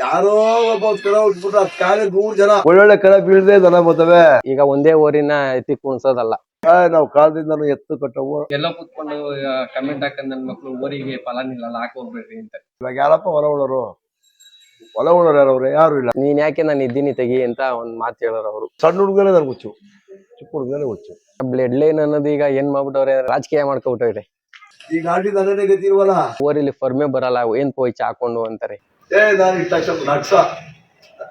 ಯಾರೋ ಒಬ್ಬ ಕರ ಉಟ್ಬಿಟ್ರೆ ಅದ್ ಕಾಲ 100 ಜನ ಒಳ್ಳೊಳ್ಳೆ ಕರ ಬೀಳ್ದೆ ದನ ಬರ್ತವೆ. ಈಗ ಒಂದೇ ಊರಿನ ಎತ್ತಿ ಕುಣ್ಸೋದಲ್ಲ. ನಾವು ಕಾಲದಿಂದನೂ ಎತ್ತು ಕಟ್ಟವು ಎಲ್ಲ ಕೂತ್ಕೊಂಡು ಕಮೆಂಟ್ ಹಾಕಂಡ್ ನನ್ ಮಕ್ಳು ಊರಿಗೆ ಫಲ ನಿಲ್ಲಲ್ಲ ಹಾಕೋಗ್ಬೇಡ್ರಿ ಅಂತ. ಇವಾಗ ಯಾರಪ್ಪ ಹೊಲ ಉಳೋರು ಯಾರವ್ರೆ? ಯಾರು ಇಲ್ಲ. ನೀನ್ ಯಾಕೆ ನಾನು ಇದ್ದೀನಿ ತೆಗಿ ಅಂತ ಒಂದ್ ಮಾತು ಹೇಳೋರು ಅವರು. ಸಣ್ಣ ಹುಡುಗನೇ ನನ್ಗೆ ಹುಚ್ಚು, ಚಿಕ್ಕ ಹುಡುಗನೇ ಹುಚ್ಚು. ಬ್ಲಡ್ ಲೈನ್ ಅನ್ನೋದು ಈಗ ಏನ್ ಮಾಡ್ಬಿಟ್ಟವ್ರೆ, ರಾಜಕೀಯ ಮಾಡ್ಕೊಬಿಟ್ಟವ್ರೆ. ಈಗ ಆಡಿ ನನ್ನೇ ಗತಿ ಇಲ್ವಲ್ಲ. ಊರಲ್ಲಿ ಫರ್ಮೆ ಬರಲ್ಲ, ಏನ್ ಪೋಯ್ಚ ಹಾಕೊಂಡು ಅಂತಾರೆ. ನಾನು ಇಟ್ಟ ನಡ್ಸ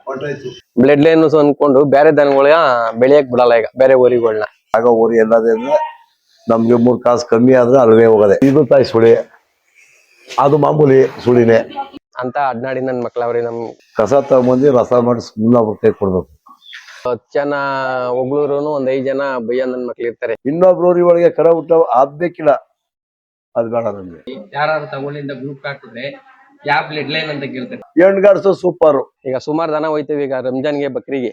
ಹೊಂಟಾಯ್ತು. ಬ್ಲಡ್ ಲೈನ್ ಅನ್ಕೊಂಡು ಬೇರೆ ದನಗಳ ಬೆಳೆಯಕ್ ಬಿಡಲ್ಲ ಈಗ ಬೇರೆ ಊರಿಗಳನ್ನ. ಆಗ ಊರಿ ಎಲ್ಲದೇ ಅಂದ್ರೆ ನಮ್ಗೆ 3 ಕಾಸು ಕಮ್ಮಿ ಆದ್ರೆ ಅಲ್ವೇ ಹೋಗದೆ. ಇದು ತಾಯಿ ಸುಳಿ, ಅದು ಮಾಮೂಲಿ ಸುಳಿನೇ ಅಂತ ಅಡ್ನಾಡಿ ನನ್ ಮಕ್ಳವ್ರಿ. ನಮ್ ಕಸ ತಗೊಂಬಂದು ರಸ ಮಾಡಿ ಸುಮ್ಮನೆ ಕೈ ಕೊಡ್ಬೇಕು. 10 ಜನ ಒಗ್ಳೂರುನು ಒಂದ್ 5 ಜನ ಬಯ್ಯ ನನ್ ಮಕ್ಳು ಇರ್ತಾರೆ. ಇನ್ನೊಬ್ರವ್ರಿ ಒಳಗೆ ಕರ ಹುಟ್ಟ ಆಗ್ಬೇಕಿಲ್ಲ, ಅದ್ ಬೇಡ ನಮ್ಗೆ. ಯಾರು ತಗೊಂಡಿಂದ ಗ್ರೂಪ್ ಹಾಕಿದ್ರೆ ಯಾವ ಬ್ಲಡ್ ಲೈನ್ ಅಂತ ಕೇಳ್ತಾರೆ. ಎಂಡ್ಗಾಡ್ಸೋ ಸೂಪರ್. ಈಗ ಸುಮಾರು ದನ ಹೋಯ್ತೀವಿ ಈಗ ರಂಜಾನ್ಗೆ ಬಕ್ರಿಗೆ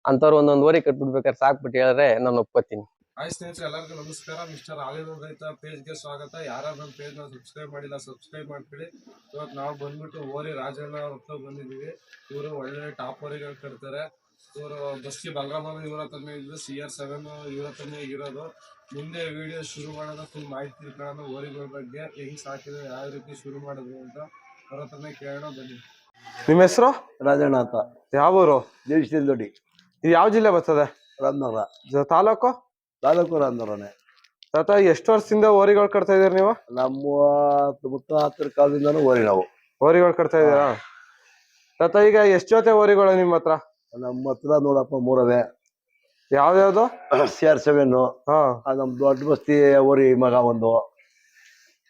ಅಂತವ್ರು ಒಂದೊಂದ್ ಊರಿಗೆ ಕಟ್ಬಿಡ್ಬೇಕಾದ್ರೆ ಸಾಕ್ಬಿಟ್ಟು ಹೇಳಿದ್ರೆ ನಾನು ಒಪ್ಕೋತೀನಿ. ಹಾಯ್ ಸ್ನೇಹಿತರೆ, ಎಲ್ಲರಿಗೂ ನಮಸ್ಕಾರ. ಮಿಸ್ಟರ್ ಹಾಲಿವುಡ್ ರೈತ ಪೇಜ್ಗೆ ಸ್ವಾಗತ. ಯಾರು ನನ್ನ ಪೇಜ್ನ ಸಬ್ಸ್ಕ್ರೈಬ್ ಮಾಡಿಲ್ಲ ಸಬ್ಸ್ಕ್ರೈಬ್ ಮಾಡ್ಕೊಳ್ಳಿ. ಇವತ್ತು ನಾವು ಬಂದ್ಬಿಟ್ಟು ಓರಿ ರಾಜಣ್ಣ ಹೊತ್ತು ಬಂದಿದ್ದೀವಿ. ಇವರು ಒಳ್ಳೆ ಟಾಪ್ ಓರಿಗಳು ಕಟ್ತಾರೆ. ಇವರು ಬಸ್ಕಿ ಬಲರಾಮ ಇವರ ಹತ್ರನೇ ಇದ್ದು, CR7 ಇವರ ಹತ್ರನೇ ಇರೋದು. ಮುಂದೆ ವಿಡಿಯೋ ಶುರು ಮಾಡೋದು ಫುಲ್ ಮಾಹಿತಿ ತಿಳ್ಕೊಳ್ಳೋಣ ಓರಿಗಳ ಬಗ್ಗೆ, ಹೆಂಗ್ ಸಾಕಿದ್ರೆ ಯಾವ ರೀತಿ ಶುರು ಮಾಡಿದ್ರು ಅಂತ ಅವ್ರ ಹತ್ರನೇ ಕೇಳೋಣ ಬನ್ನಿ. ನಿಮ್ಮ ಹೆಸರು? ರಾಜಣ್ಣ ಅಂತ. ಯಾವ ಊರು? ದೇಶದಿಂದ ದೊಡ್ಡಿ. ಇದು ಯಾವ ಜಿಲ್ಲೆ ಬರ್ತದೆ? ರಾಮನಗರ ತಾಲೂಕು? ತಾಲೂಕು ರಾಮನಗರನೇ. ತಾತ ಎಷ್ಟು ವರ್ಷದಿಂದ ಓರಿಗಳು ಕಟ್ತಾ ಇದೀರಿ ನೀವು? ನಮ್ಮ ಮುತ್ತಾತರ ಕಾಲದಿಂದನೂ ಓರಿ ನಾವು ಓರಿಗಳು ಕಟ್ತಾ ಇದೀರಾ ತಾತ? ಈಗ ಎಷ್ಟು ಜೊತೆ ಓರಿಗಳು ನಿಮ್ಮ ಹತ್ರ? ನಮ್ಮ ಹತ್ರ ನೋಡಪ್ಪ 3 ಅವೆ. ಯಾವ್ಯಾವ್ದು? CR7, ಹಾ, ನಮ್ ದೊಡ್ಡ ಬಸ್ತಿ ಓರಿ ಮಗ ಒಂದು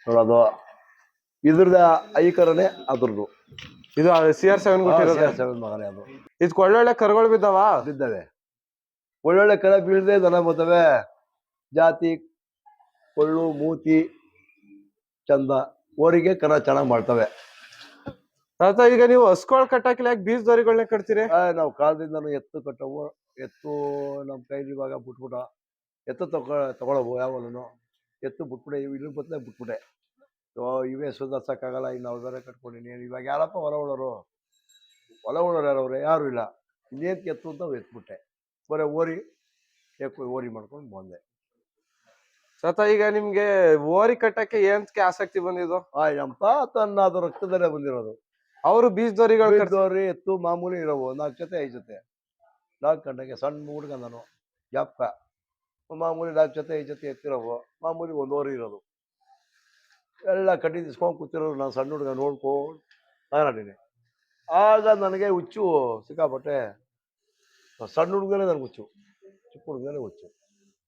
ನೋಡೋದು. ಇದ್ರದ ಐಕರನೇ ಅದ್ರದ್ದು. ಇದು CR7 ಕೊಟ್ಟಿರೋದು. CR7 ಮಗನೇ ಅದು. ಇದು ಒಳ್ಳೊಳ್ಳೆ ಕರುಗಳು ಬಿದ್ದಾವೆ. ಒಳ್ಳೊಳ್ಳೆ ಕರ ಬೀಳ್ದೆ ದನ ಬರ್ತವೆ. ಜಾತಿ ಕೊಳ್ಳು ಮೂತಿ ಚಂದ, ಓರಿಗೆ ಕರ ಚೆನ್ನಾಗ್ ಮಾಡ್ತವೆ. ತಾತ ಈಗ ನೀವು ಹಸ್ಕೊಳ್ ಕಟ್ಟಾಕಿಲ್ಲ, ಯಾಕೆ ಬೀಜದೋರಿಗಳನ್ನ ಕಟ್ತೀರಿ? ನಾವು ಕಾಲದಿಂದನೂ ಎತ್ತು ಕಟ್ಟವು. ಎತ್ತು ನಮ್ ಕೈಲಿ ಇವಾಗ ಬಿಟ್ಬಿಟ್ಟ. ಎತ್ತು ತಗೊಳವು ಯಾವನು ಎತ್ತು ಬಿಟ್ಬಿಟ್ಟೆ. ಇದ್ರ ಬದಲೇ ಬಿಟ್ಬಿಟ್ಟೆ. ಇವೇ ಸುಧಾರ್ಸಕ್ಕಾಗಲ್ಲ, ಇನ್ನು ನಾವು ಬೇರೆ ಕಟ್ಕೊಂಡಿನಿ. ಇವಾಗ ಯಾರಪ್ಪ ಹೊಲ ಉಳೋರು ಯಾರವ್ರೆ? ಯಾರು ಇಲ್ಲ. ಇನ್ನೇನ್ ಎತ್ತು ಅಂತ ಎತ್ಬಿಟ್ಟೆ. ಬರೀ ಓರಿ ಓರಿ ಮಾಡ್ಕೊಂಡು ಬಂದೆ. ತಾತ ಈಗ ನಿಮ್ಗೆ ಓರಿ ಕಟ್ಟಕ್ಕೆ ಏನಕ್ಕೆ ಆಸಕ್ತಿ ಬಂದಿದ್ದು? ನಮ್ಮ ತಾತನ್ನ ಅದು ರಕ್ತದಲ್ಲೇ ಬಂದಿರೋದು. ಅವರು ಬೀಜದೋರಿ ಎತ್ತು ಮಾಮೂಲಿ ಇರೋವು 4 ಜೊತೆ 5 ಜೊತೆ. 4 ಗಂಟೆಗೆ ಸಣ್ಣ ಹುಡುಗ ನಾನು, ಜ್ಞಾಪಕ. ಮಾಮೂಲಿ 4 ಜೊತೆ 5 ಜೊತೆ ಎತ್ತಿರೋವು. ಮಾಮೂಲಿ 1 ಓರಿ ಇರೋದು. ಎಲ್ಲ ಕಟ್ಟಿ ದಿಸ್ಕೊಂಡು ಕೂತಿರೋರು. ನಾನು ಸಣ್ಣ ಹುಡುಗ ನೋಡ್ಕೊಂಡು ಮಾತಾಡೀನಿ. ಆಗ ನನಗೆ ಹುಚ್ಚು ಸಿಕ್ಕಾಪಟ್ಟೆ. ಸಣ್ಣ ಹುಡುಗನೇ ನನಗೆ ಹುಚ್ಚು, ಚಿಕ್ಕ ಹುಡುಗನೇ ಹುಚ್ಚು.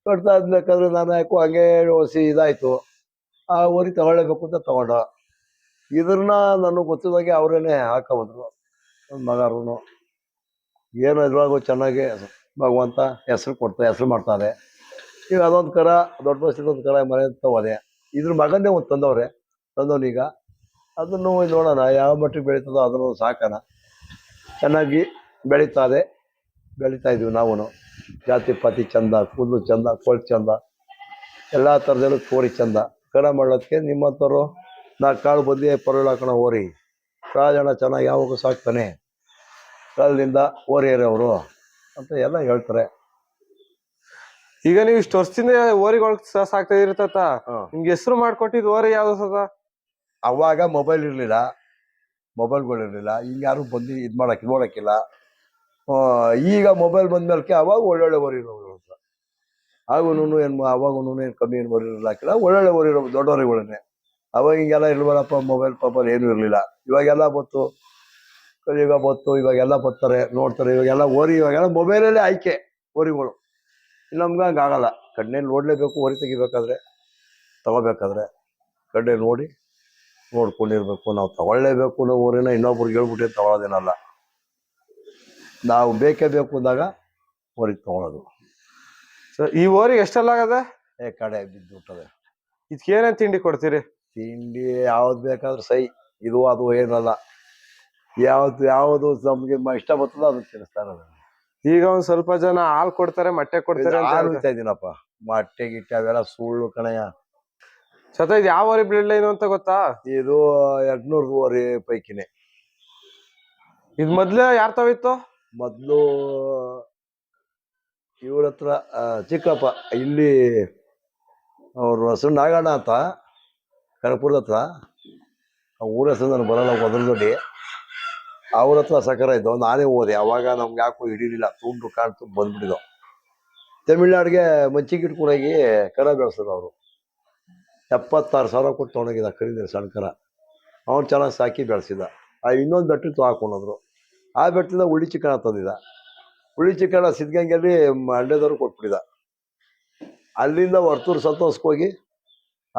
ಕಟ್ತಾ ಇದ್ಬೇಕಾದ್ರೆ ನಾನು ಯಾಕೋ ಹಂಗೆ ಹೊಸಿ ಇದಾಯ್ತು. ಆ ಓರಿ ತಗೊಳ್ಳೇಬೇಕು ಅಂತ ತಗೊಂಡ. ಇದ್ರನ್ನ ನನಗೆ ಗೊತ್ತಿದ್ದಾಗೆ ಅವರೇನೆ ಹಾಕೊಂಬಂದ್ರು. ನನ್ನ ಮಗರು ಏನೋ ಇದ್ರೊಳಗೂ ಚೆನ್ನಾಗಿ ಭಗವಂತ ಹೆಸರು ಮಾಡ್ತಾರೆ. ಈಗ ಅದೊಂದು ಕರ ದೊಡ್ಡ ಬಸ್ಸಿದೊಂದು ಕರ ಮನೆ ತಗೋದೆ. ಇದ್ರ ಮಗನ್ನೇ ಒಂದು ತಂದವನೀಗ. ಅದನ್ನು ನೋಡೋಣ ಯಾವ ಮಟ್ಟಿಗೆ ಬೆಳೀತದೋ ಅದನ್ನು ಸಾಕೋಣ. ಚೆನ್ನಾಗಿ ಬೆಳೀತಾ ಇದೀವಿ ನಾವು. ಜಾತಿ ಪಾತಿ ಚಂದ, ಕೂದಲು ಚಂದ, ಕೊಳ್ ಚಂದ, ಎಲ್ಲ ಥರದಲ್ಲೂ ಓರಿ ಚಂದ. ಕರ ಮಾಡೋದಕ್ಕೆ ನಿಮ್ಮಂಥವ್ರು 4 ಕಾಳು ಬಂದು ಪರವಾಗಿಲ್ಲ ಹಾಕೋಣ ಓರಿ. ರಾಜಣ್ಣ ಚೆನ್ನಾಗಿ ಯಾವಾಗ ಸಾಕ್ತಾನೆ, ಕಾಲದಿಂದ ಓರಿ ಏರವರು ಅಂತ ಎಲ್ಲ ಹೇಳ್ತಾರೆ. ಈಗ ನೀವು ಇಷ್ಟು ವರ್ಷದಿಂದ ಓರಿಗಳು ಸಾಕ್ತಾ ಇದೀರಿ ತಾತ. ನಿಮ್ಗೆ ಹೆಸರು ಮಾಡ್ಕೊಟ್ಟಿದ್ ಓರಿ ಯಾವ್ದು ಸತ? ಅವಾಗ ಮೊಬೈಲ್ಗಳಿರಲಿಲ್ಲ. ಈಗ ಯಾರು ಬಂದು ಇದು ನೋಡಕ್ಕಿಲ್ಲ. ಈಗ ಮೊಬೈಲ್ ಬಂದ್ಮೇಲೆ ಅವಾಗ ಒಳ್ಳೊಳ್ಳೆ ಓರಿ ಇರೋರು. ಆಗೂ ಏನು ಕಮ್ಮಿ ಏನು ಓರಿ ಹಾಕಿಲ್ಲ. ಒಳ್ಳೊಳ್ಳೆ ಓರಿ ಇರೋ ದೊಡ್ಡವರಿಗಳನ್ನೇ. ಅವಾಗ ಹಿಂಗೆಲ್ಲ ಇಲ್ವಲ್ಲಪ್ಪ, ಮೊಬೈಲ್ ಏನೂ ಇರಲಿಲ್ಲ. ಇವಾಗೆಲ್ಲ ಬತ್ತು, ಈಗ ಬತ್ತು. ಇವಾಗೆಲ್ಲ ಬರ್ತಾರೆ, ನೋಡ್ತಾರೆ. ಇವಾಗೆಲ್ಲ ಮೊಬೈಲಲ್ಲೇ ಆಯ್ಕೆ ಓರಿಗಳು. ನಮ್ಗೆ ಹಂಗೆ ಆಗಲ್ಲ. ಕಣ್ಣಲ್ಲಿ ನೋಡಲೇಬೇಕು. ಓರಿ ತೆಗಿಬೇಕಾದ್ರೆ, ತಗೋಬೇಕಾದ್ರೆ ಕಣ್ಣಲ್ಲಿ ನೋಡ್ಕೊಂಡಿರ್ಬೇಕು. ನಾವು ತಗೊಳ್ಳೇಬೇಕು. ನಾವು ಊರಿನ ಇನ್ನೊಬ್ರಿಗೆ ಹೇಳ್ಬಿಟ್ಟೆ ತಗೊಳ್ಳೋದೇನಲ್ಲ. ನಾವು ಬೇಕೇ ಬೇಕು ಅಂದಾಗ ಓರಿಗೆ ತಗೊಳ್ಳೋದು. ಈ ಓರಿಗೆ ಎಷ್ಟೆಲ್ಲ ಆಗದೆ? ಕಡೆ ಬಿದ್ದು ಬಿಟ್ಟದೆ. ಇದಕ್ಕೆ ಏನೇನು ತಿಂಡಿ ಕೊಡ್ತೀರಿ? ತಿಂಡಿ ಯಾವ್ದು ಬೇಕಾದ್ರೂ ಸೈ. ಇದು ಅದು ಏನಲ್ಲ. ಯಾವುದು ನಮ್ಗೆ ಇಷ್ಟ ಬರ್ತದೋ ಅದನ್ನ ತಿನ್ನಿಸ್ತಾರೆ. ಈಗ ಒಂದ್ ಸ್ವಲ್ಪ ಜನ ಹಾಲು ಕೊಡ್ತಾರೆ, ಮೊಟ್ಟೆ ಕೊಡ್ತಾರೆ. ಹಾಲು ಉಯ್ತಾ ಇದ್ದೀನಪ್ಪ. ಮೊಟ್ಟೆ ಗಿಟ್ಟೆ ಅವೆಲ್ಲ ಸುಳ್ಳು ಕಣಯ್ಯ. ಸತ ಇದು ಯಾವ ಓರಿ ಬ್ಲಡ್ ಲೈನ್ ಅಂತ ಗೊತ್ತಾ? ಇದು 200 ಓರಿ ಪೈಕಿನೇ. ಇದ್ ಮೊದ್ಲೇ ಯಾರ್ ತಾವಿತ್ತು? ಮೊದಲು ಇವ್ರ ಹತ್ರ ಚಿಕ್ಕಪ್ಪ ಇಲ್ಲಿ ಅವ್ರ ಹೆಸರು ನಾಗಣ್ಣ ಅಂತ ಕನಕಪುರದ ಹತ್ರ. ಊರ ಹೆಸರು ನನಗೆ ಬರಲ್ಲ, ಮೊದಲದೊಡ್ಡಿ. ಅವ್ರ ಹತ್ರ ಸಕರ ಇದ್ದು ನಾನೇ ಹೋದೆ. ಅವಾಗ ನಮ್ಗೆ ಯಾಕೋ ಹಿಡಿಲಿಲ್ಲ, ತುಂಡು ಕಾಣ್ತು ಬಂದ್ಬಿಟ್ಟಿದ್ದು. ತಮಿಳ್ನಾಡಿಗೆ ಮಂಚಿಗಿಟ್ಕೊಡೋಗಿ ಕರ ಬೆಳೆಸಿದ್ರು ಅವರು. 76,000 ಕೊಟ್ಟು ತೊಗೊಂಡೋಗಿದ್ದ ಕರೀಲಿ ಸಣ್ಣ ಕರ. ಅವ್ನು ಚೆನ್ನಾಗಿ ಸಾಕಿ ಬೆಳೆಸಿದ. ಇನ್ನೊಂದು ಬೆಟ್ಟಕ್ಕೆ ಹಾಕೊಂಡೋದ್ರು. ಆ ಬೆಟ್ಟದಿಂದ ಉಳ್ಳಿ ಚಿಕ್ಕಣ ತಂದಿದ್ದ. ಉಳ್ಳಿ ಚಿಕ್ಕಣ ಸಿದ್ಧಗಂಗೆಯಲ್ಲಿ ಹಳ್ಳಿದವ್ರಿಗೆ ಕೊಟ್ಬಿಟ್ಟಿದ್ದ. ಅಲ್ಲಿಂದ ವರ್ತೂರು ಸಂತೋಷಕ್ಕೆ ಹೋಗಿ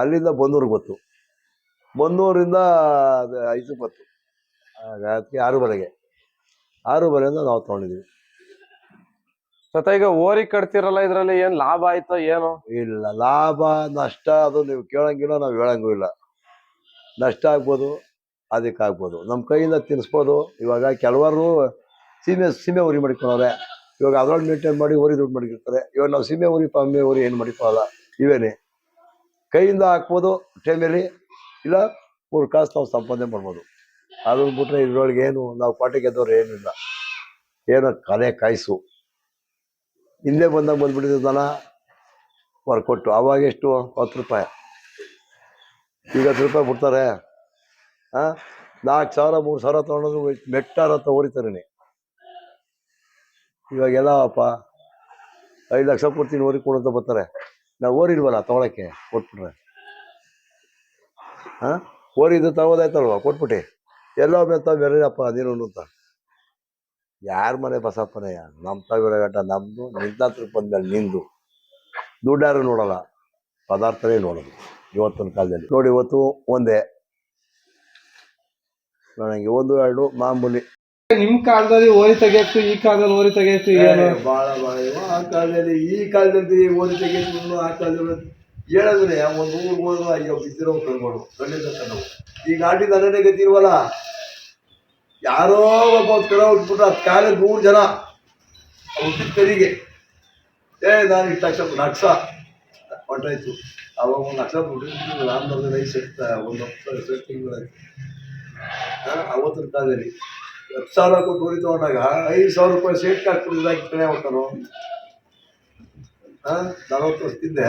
ಅಲ್ಲಿಂದ ಬನ್ನೂರಿಗೆ ಬಂತು. ಬನ್ನೂರಿಂದ ಇದಕ್ಕೆ ಬಂತು ಅದಕ್ಕೆ 6 ಬರೆಯಿಂದ ನಾವು ತೊಗೊಂಡಿದ್ದೀವಿ. ಸತ ಈಗ ಓರಿ ಕಟ್ತಿರಲ್ಲ, ಇದ್ರಲ್ಲಿ ಏನ್ ಲಾಭ ಆಯ್ತೋ ಏನೋ? ಇಲ್ಲ, ಲಾಭ ನಷ್ಟ ಅದು ನೀವು ಕೇಳಂಗಿಲ್ಲ, ನಾವು ಹೇಳಂಗೂ ಇಲ್ಲ. ನಷ್ಟ ಆಗ್ಬೋದು, ಅದಕ್ಕಾಗ್ಬೋದು. ನಮ್ಮ ಕೈಯಿಂದ ತಿನ್ನಿಸ್ಬೋದು. ಇವಾಗ ಕೆಲವರು ಸೀಮೆ ಉರಿ ಮಾಡಿಕೊಳ್ಳೋರೆ. ಇವಾಗ ಅದ್ರೊಳಗೆ ಮೇಂಟೈನ್ ಮಾಡಿ ಊರಿ ದುಡ್ಡು ಮಾಡಿರ್ತಾರೆ. ಇವಾಗ ನಾವು ಸೀಮೆ ಉರಿ ಪಮ್ಮೆ ಉರಿ ಏನು ಮಾಡಿಕೊಳ್ಳಲ್ಲ. ಇವೇನೆ ಕೈಯಿಂದ ಹಾಕ್ಬೋದು ಟೈಮಲ್ಲಿ, ಇಲ್ಲ 3 ಕಾಸು ನಾವು ಸಂಪಾದನೆ ಮಾಡ್ಬೋದು. ಅದನ್ನ ಬಿಟ್ರೆ ಇದ್ರೊಳಗೆ ಏನು ನಾವು ಪಾಟಿ ಗೆದ್ದವ್ರು ಏನಿಲ್ಲ. ಏನೋ ಕಲೆ ಕಾಯಿಸು ಹಿಂದೆ ಬಂದಾಗ ಬಂದ್ಬಿಟ್ಟಿದ್ದು ದನ ಹೊರ್ಕೊಟ್ಟು. ಅವಾಗ ಎಷ್ಟು? 10 ರೂಪಾಯಿ. ಈಗ 10 ರೂಪಾಯಿ ಬಿಡ್ತಾರೆ. 4,000 3,000 ತೊಗೊಂಡ್ರು ಮೆಟ್ಟಾರ ಅಂತ ಓರಿತಾರೆ. ಇವಾಗೆಲ್ಲಪ್ಪ 5 ಲಕ್ಷ ಕೊಡ್ತೀನಿ ಓರಿ ಕೊಡೋಂತ ಬರ್ತಾರೆ. ನಾವು ಓರಿಲ್ವಲ್ಲ ತೊಗೊಳಕ್ಕೆ, ಕೊಟ್ಬಿಟ್ರೆ ಓರಿದ್ದು ತಗೋದಾಯ್ತಲ್ವ, ಕೊಟ್ಬಿಟ್ಟು ಎಲ್ಲೋ ಬೇರೆಯಪ್ಪ ಅದೇನು ಅಂತ. ಯಾರ ಮನೆ ಬಸಪ್ಪನೇ? ನಮ್ಮ ತಾವಿರೋ ಗಂಟ ನಮ್ದು, ನಿಂತ ಬಂದ್ಮೇಲೆ ನಿಂದು. ದುಡ್ಡಾರು ನೋಡಲ್ಲ, ಪದಾರ್ಥನೇ ನೋಡೋದು ಇವತ್ತಿನ ಕಾಲದಲ್ಲಿ. ನೋಡಿ, ಇವತ್ತು ಒಂದೇ ನನಗೆ 1 2 ಮಾಮೂಲಿ. ನಿಮ್ ಕಾಲದಲ್ಲಿ ಓರಿ ತೆಗಿಯತ್ತು, ಈ ಕಾಲದಲ್ಲಿ ಓರಿ ತೆಗಿಯತ್ತು ಭಾಳ ಆ ಕಾಲದಲ್ಲಿ ಈ ಕಾಲದಲ್ಲಿ ಓದಿ ತೆಗೆದು ಆ ಕಾಲದಲ್ಲಿ ಹೇಳಿದ್ರೆ ಒಂದು ಊರಿಗೆ ಹೋದ್ರು ಅಯ್ಯೋ ಬಿದ್ದಿರೋ ಕರ್ಬೋದು ಖಂಡಿತ ನಾವು. ಈಗ ನಾಟಿ ನನ್ನೇ ಗತಿ ಇಲ್ವಲ್ಲ. ಯಾರೋ ಒಬ್ಬ ಕಡೆ ಹುಟ್ಬಿಟ್ರೆ 10 ಕಾಲ 100 ಜನ ಹುಟ್ಟಿದ ತೆರಿಗೆ ನಾನು ಇಷ್ಟು ಲಕ್ಷ ಲಕ್ಷ ಹೊಂಟಾಯ್ತು. ಅವಾಗ 1 ಲಕ್ಷ ದುಡ್ಡು ನಾನು ಬಂದ್ರೆ 5 ಸೆಟ್, 1 10 ತಿಂಗಳಾಯ್ತು. ಅವತ್ತಿನ ಕಾಲದಲ್ಲಿ 10,000 ಕೊಟ್ಟು ಊರಿ ತೊಗೊಂಡಾಗ 5,000 ರೂಪಾಯಿ ಸೇಟ್ಗೆ ಹಾಕ್ಬಿಟ್ಟಿದ್ದಾಗಿ ಕಡೆ ಹೋಗ್ತಾರೋ. 40 ವರ್ಷದಿಂದ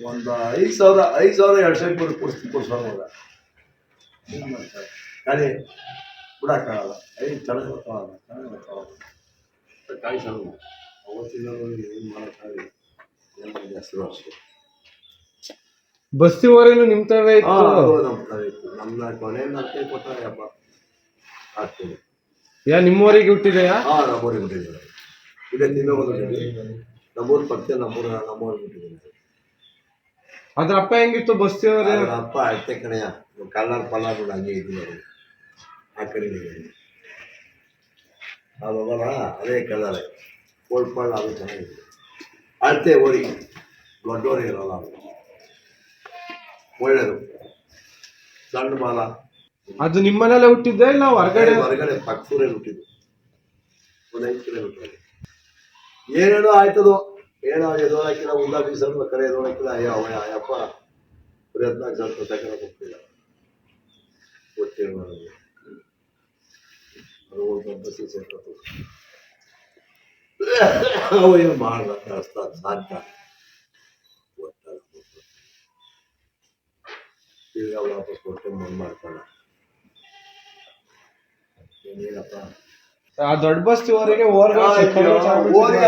ಒಂದು 5,000 2 ಸೆಟ್ ಕೊಟ್ಟು ಕೊಡ್ಸೋವಾಗ ಏನು ಮಾಡ್ತಾರೆ? ಗಾಡಿ ಬಿಡೋಕ್ಕಾಗಲ್ಲ. ಚೆನ್ನಾಗಿ ಗೊತ್ತಾಗಲ್ಲ, ಕಾಯಿಸಲ್ಲ. ಅವತ್ತಿನ ಏನು ಮಾಡೋಕ್ಕಾಗಲ್ಲ. ಏನು ಹೆಸರು ಅಷ್ಟೇ. ಬಸ್ತಿ ಓರಿನು ನಿಮ್ ತವೇ ಇತ್ತು? ನಮ್ತಾವೆ ಇತ್ತು. ನಮ್ಮ ಕೊನೆ ಕೈ ಕೊಟ್ಟಾರೆ ಹಬ್ಬ ಆಗ್ತದೆ. ನಿಮ್ಮ ಊರಿಗೆ ಹುಟ್ಟಿದೆಯಾ? ನಮ್ಮೂರಿಗೆ ಹುಟ್ಟಿದ್ದೀವಿ. ಇದೇ ನೀವೇ ಓದಿದ್ದೀವಿ. ನಮ್ಮೂರು ಪಕ್ಕ ನಮ್ಮೂರಿಗೆ ಹುಟ್ಟಿದ್ದೀನಿ. ಅದ್ರ ಅಪ್ಪ ಹೆಂಗಿತ್ತು ಬಸ್ತಿ ಅವರೇ? ಅಪ್ಪ ಅಷ್ಟೇ ಕಣೆಯ, ಕಲ್ಲರ್ ಪಲ್ಲಾರ್ ಹಂಗೆ ಇದ್ದೀನಿ ಅವರು. ಆ ಕಡೆ ಅದಲ್ಲ, ಅದೇ ಕಲ್ಲರ್ ಕೋಲ್ಡ್ ಪಳ್ಳ, ಅದು ಚೆನ್ನಾಗಿದೆ. ಅಳತೆ ಓರಿ, ದೊಡ್ಡೋರಿ ಇರಲ್ಲ, ಅದು ಒಳ್ಳೇದು. ಸಣ್ಣ ಬಾಲ. ಅದು ನಿಮ್ಮನೇಲೆ ಹುಟ್ಟಿದ್ದೆ ಇಲ್ಲ ಹೊರಗಡೆ? ಪಕ್ಕೂರಲ್ಲಿ ಹುಟ್ಟಿದ್ದು. ಒಂದು 5 ಕಿಲೋಮೀಟರ್. ಏನೇನೋ ಆಯ್ತದೋ, ಏನೋ ಎದೋಳಕ್ಕಿಲ್ಲ, ಉಂದ ಬೀಸಲು ಕರೆ ಎದೋಳಕ್ಕಿಲ್ಲ. ಅಯ್ಯಪ್ಪ ಬರೀ 14,000 ತಗೊಂಡು ಹೋಗ್ತಿಲ್ಲ. ಗೊತ್ತಿಲ್ಲ ನನಗೆ. ಅದು ಒಂದು ಬಸ್ಸಿಗೆ ಸೇರ್ಕೊತು. ಅವು ಏನು ಮಾಡಲ್ಲ, ಸಾಧ್ಯ ಗೊತ್ತಲ್ಲ. ಈಗ ವಾಪಸ್ ಕೊಟ್ಟು ಮುಂದೆ ಮಾಡ್ಕೊಳ್ಳ. ಏನಪ್ಪ ಆ ದೊಡ್ಡ ಬಸ್ತಿ ಊರಿಗೆ ಓರಿ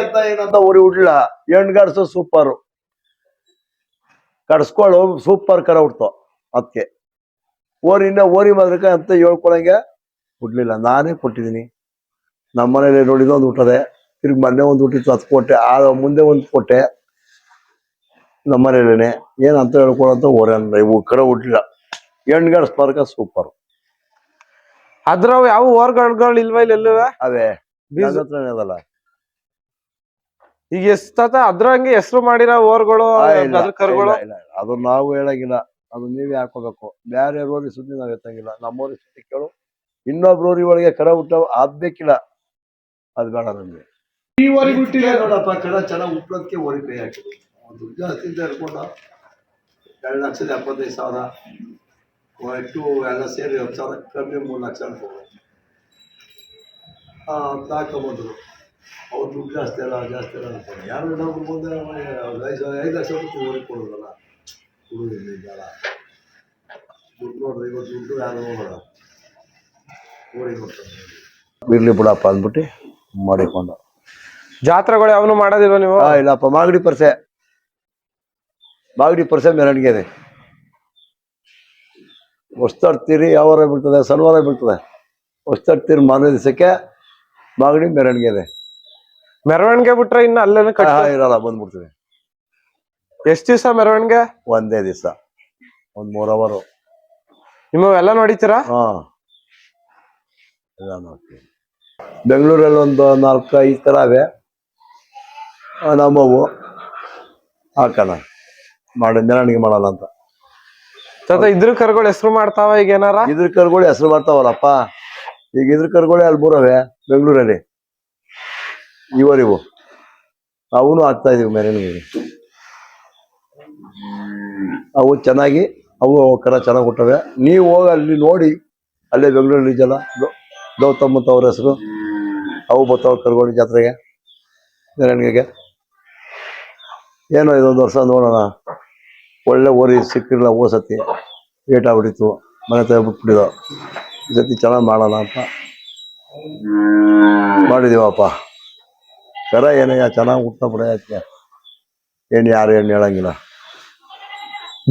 ಅಂತ ಏನಂತ ಓರಿ ಹುಡ್ಲಿಲ್ಲ. ಹೆಣ್ಗಡ್ಸು ಸೂಪರು, ಕಡ್ಸ್ಕೊಳ್ಳು ಸೂಪರ್ ಕರ ಹುಡ್ತು. ಅದಕ್ಕೆ ಓರಿ ಮಾದ್ರಕ ಅಂತ ಹೇಳ್ಕೊಳಂಗೆ ಹುಡ್ಲಿಲ್ಲ. ನಾನೇ ಕೊಟ್ಟಿದ್ದೀನಿ. ನಮ್ಮ ಮನೇಲಿ ನೋಡಿದ ಒಂದು ಹುಟ್ಟದೆ, ತಿರ್ಗಿ ಮೊನ್ನೆ ಒಂದು ಹುಟ್ಟಿತ್ತು, 10 ಕೊಟ್ಟೆ. ಮುಂದೆ ಒಂದು ಕೊಟ್ಟೆ ನಮ್ಮ ಮನೇಲೇನೆ. ಏನಂತ ಹೇಳ್ಕೊಳಂತ ಓರಿ ಅಂದ್ರೆ ಇವು ಕರ ಹುಡ್ಲಿಲ್ಲ. ಹೆಣ್ಗಡ್ಸ್ ಮಾರ್ಕ ಸೂಪರ್. ಅದ್ರವ್ ಯಾವ ಓರ್ಗಳು ಇಲ್ವಾ ಇಲ್ಲವೇ? ಅವೇ ಹತ್ರನೇ ಅದಲ್ಲ. ಈಗ ಎಷ್ಟ ಅದ್ರಂಗೆ ಹೆಸರು ಮಾಡಿರೋ ಓರ್ಗಳು ಕರುಗಳು? ಅದು ನಾವು ಹೇಳಂಗಿಲ್ಲ, ಅದು ನೀವೇ ಹಾಕೋಬೇಕು. ಬೇರೆ ರೋರಿ ಸುದ್ದಿ ನಾವ್ ಎತ್ತಂಗಿಲ್ಲ. ನಮ್ಮೂರಿ ಸುದ್ದಿ ಕೇಳು. ಇನ್ನೊಬ್ರೂರಿ ಒಳಗೆ ಕರ ಹುಟ್ಟವು ಆಗ್ಬೇಕಿಲ್ಲ, ಅದು ಬೇಡ ನಮ್ಗೆ. ಈ ಊರಿಗೆ ಹುಟ್ಟಿದೆ ನೋಡಪ್ಪ, ಕರ ಚೆನ್ನಾಗಿ ಹುಟ್ಟೋದಕ್ಕೆ ಓರಿ ಕೈ ಹಾಕಿದ್ರು. ಒಂದು ಜಾಸ್ತಿ ಹಿಡ್ಕೊಂಡು 2,75,000 ಒಟ್ಟು ಎಲ್ಲ ಸೇರಿ 10,000 ಕಮ್ಮಿ 3 ಲಕ್ಷ ಅನ್ಕೋಬೋದು. ಅಂತ ಹಾಕೊಂಬಂದರು. ಅವ್ರು ದುಡ್ಡು ಜಾಸ್ತಿ ಅಲ್ಲ ಅಂತಾರೆ. ಯಾರು ನಾವು ಮುಂದೆ 5 ಲಕ್ಷ ರೂಪಾಯಿ ಊರಿಗೆ ಕೊಡೋದಲ್ಲ, ಕೊಡೋದಿಲ್ಲ ಬೇಡ. ದುಡ್ಡು ನೋಡ್ರಿ, ಇವತ್ತು ದುಡ್ಡು ಯಾರು ನೋಡೋಣ, ಊರಿಗೆ ನೋಡ್ತಾರೆ. ಇರ್ಲಿ ಬಿಡಪ್ಪ ಅಂದ್ಬಿಟ್ಟು ಮಾಡಿಕೊಂಡು. ಜಾತ್ರೆಗಳು ಯಾವನು ಮಾಡೋದಿಲ್ವ ನೀವು? ಇಲ್ಲಪ್ಪ, ಮಾಗಡಿ ಪರ್ಸೆ ಮೆರವಣಿಗೆ ಇದೆ. ಹೊಸ್ತಡ್ತೀರಿ ಯಾವಾರ ಬೀಳ್ತದೆ, ಶನಿವಾರ ಬೀಳ್ತದೆ. ಹೊಸ್ತಡ್ತೀರಿ ಮಾರನೇ ದಿವಸಕ್ಕೆ ಮಾಗಡಿ ಮೆರವಣಿಗೆ ಇದೆ. ಮೆರವಣಿಗೆ ಬಿಟ್ರೆ ಇನ್ನು ಅಲ್ಲೇನು ಇರಲ್ಲ, ಬಂದ್ಬಿಡ್ತೀವಿ. ಎಷ್ಟ್ ದಿವಸ ಮೆರವಣಿಗೆ? ಒಂದೇ ದಿವಸ, 3 ಅವರು. ನಿಮ್ಮವೆಲ್ಲ ನೋಡಿತೀರಾ? ಎಲ್ಲ ನೋಡ್ತೀವಿ. ಬೆಂಗಳೂರಲ್ಲಿ ಒಂದು 4-5 ಥರ ಅವೆ ನಮ್ಮವು. ಹಾಕೋಣ ಮಾಡಿ ಮೆರವಣಿಗೆ ಮಾಡಲ್ಲ ಅಂತ. ಇದ್ರ ಕರುಗಳು ಹೆಸರು ಮಾಡ್ತಾವ ಈಗ ಏನಾರ? ಇದ್ರ ಕರುಗಳು ಹೆಸರು ಮಾಡ್ತಾವಲ್ಲಪ್ಪ. ಈಗ ಇದ್ರ ಕರುಗಳೇ ಅಲ್ಲಿ 3 ಅವೆ ಬೆಂಗಳೂರಲ್ಲಿ. ಇವರಿವು ಅವನು ಹಾಕ್ತಾ ಇದೀವಿ ಮೆರವಣಿಗೆಗೆ. ಅವು ಚೆನ್ನಾಗಿ, ಅವು ಕರ ಚೆನ್ನಾಗಿ ಹುಟ್ಟವೆ. ನೀವು ಹೋಗಿ ಅಲ್ಲಿ ನೋಡಿ, ಅಲ್ಲೇ ಬೆಂಗಳೂರಲ್ಲಿ ಇದೆಯಲ್ಲ ಗೌತಮ್ ಅಂತ ಅವ್ರ ಹೆಸರು. ಅವು ಬರ್ತಾವೆ ಕರುಗಳು ಜಾತ್ರೆಗೆ, ಮೆರವಣಿಗೆಗೆ. ಏನೋ ಇದೊಂದು ವರ್ಷ ನೋಡೋಣ, ಒಳ್ಳೆ ಓರಿ ಸಿಕ್ಕಿರಲ್ಲ. ಸತಿ ಏಟ ಹೊಡಿತು, ಮನೆ ಬಿಟ್ಬಿಟ್ಟಿದೋ. ಈ ಸತಿ ಚೆನ್ನಾಗಿ ಮಾಡೋಣ ಅಂತ ಮಾಡಿದೀವಪ್ಪ. ಕರ ಏನಯ್ಯ ಚೆನ್ನಾಗಿ ಹುಟ್ಟ ಬಿಡ, ಯಾಕೆ ಯಾರು ಹೇಳಂಗಿಲ್ಲ.